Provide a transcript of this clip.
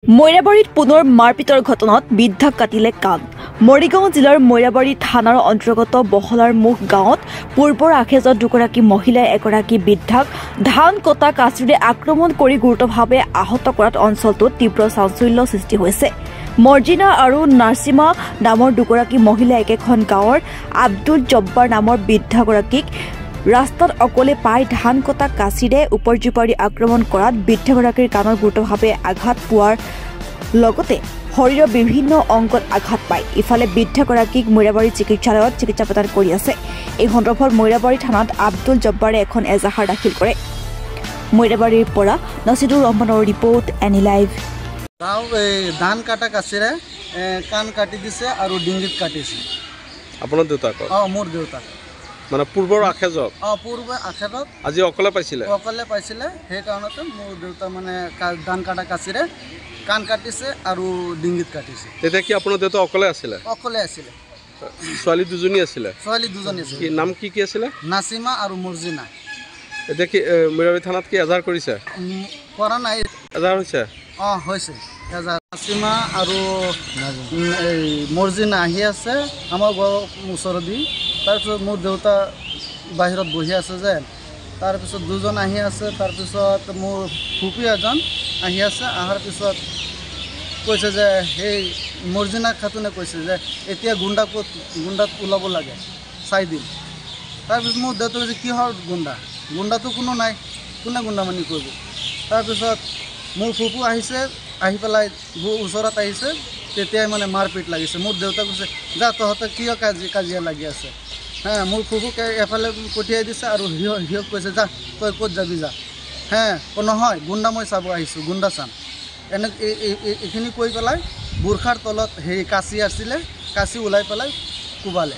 মৈৰাবাৰীত পুনৰ মাৰপিটৰ ঘটনাত বৃদ্ধাক কাটিলে কাণ। মৰিগাঁও জিলাৰ মৈৰাবাৰী থানাৰ অন্তৰ্গত বহলাৰ মুখ গাঁৱত পূৰ্বৰ আখেজত দুগৰাকী মহিলাই এগৰাকী বৃদ্ধাক ধান কটা কাঁচিৰে আক্ৰমণ কৰি গুৰুতৰভাৱে আহত কৰাত অঞ্চলটোত তীব্ৰ চাঞ্চল্যৰ সৃষ্টি হৈছে। মৰ্জিনা আৰু নাৰ্চিমা নামৰ দুগৰাকী মহিলাই একেখন গাঁৱৰ আব্দুল জব্বাৰ নামৰ বৃদ্ধাগৰাকীক ৰাস্তাত অকলে পাই ধান কটা কাঁচিৰে উপৰ্যুপাৰি আক্ৰমণ কৰাত বৃদ্ধাগৰাকীৰ কাণত গুৰুতৰভাৱে আঘাত পোৱাৰ লগতে শৰীৰৰ বিভিন্ন অংগত আঘাত পায়। ইফালে বৃদ্ধাগৰাকীক মৈৰাবাৰী চিকিৎসালয়ত চিকিৎসা প্ৰদান কৰি আছে। এই সন্দৰ্ভত মৈৰাবাৰী থানাত আব্দুল জব্বাৰে এখন এজাহাৰ দাখিল কৰে। মৈৰাবাৰীৰ পৰা নাছিদুৰ ৰহমানৰ ৰিপৰ্ট এনি লাইভ। ধান কাটা কাঁচিৰে কাণ কাটি দিছে আৰু ডিঙিত কাটিছে। আপোনাৰ দেউতাক? মোৰ দেউতাক। মানে পূৰ্বৰ আখেজত? পূৰ্বৰ আখেজত আজি অকলে পাইছিলে? অকলে পাইছিলে। সেইকাৰণতে মোৰ দেউতা মানে ধান কাটা কাঁচিৰে কাণ কাটিছে আৰু ডিঙিত কাটিছে। তেতিয়া কি আপোনাৰ দেউতা অকলে আছিলে? অকলে আছিলে। ছোৱালী দুজনী আছিলে? ছোৱালী দুজনী আছিলে। নাম কি কি আছিলে? নাচিমা আৰু মৰ্জিনা। এতিয়া কি মৈৰাবাৰী থানাত কি এজাহাৰ কৰিছে? কৰা নাই। এজাহাৰ হৈছে? হৈছে এজাহাৰ। নাচিমা আৰু এই মৰ্জিনা আহি আছে আমাৰ ঘৰৰ ওচৰেদি। তাৰপিছত মোৰ দেউতা বাহিৰত বহি আছে যে, তাৰপিছত দুজন আহি আছে। তাৰপিছত মোৰ ফুপি এজন আহি আছে। অহাৰ পিছত কৈছে যে সেই মৰ্জিনা খাতুনে কৈছে যে এতিয়া গুণ্ডাক ওলাব লাগে, চাই দিম। তাৰপিছত মোৰ দেউতা কৈছে কিহৰ গুণ্ডা? গুণ্ডাটো কোনো নাই, কোনে গুণ্ডামানি কৰিব? তাৰপিছত মোৰ ফুপু আহিছে, আহি পেলাই ওচৰত আহিছে। তেতিয়াই মানে মাৰপিট লাগিছে। মোৰ দেউতা কৈছে যা তহঁতে কিয় কাজিয়া লাগি আছে। মোৰ ফুপুক এফালে পঠিয়াই দিছে আৰু সিহঁক কৈছে যা তই ক'ত যাবি যা। নহয় গুণ্ডা মই চাব আহিছোঁ, গুণ্ডা চাম। এইখিনি কৈ পেলাই বুৰ্খাৰ তলত কাঁচি আছিলে, কাঁচি ওলাই পেলাই কোবালে।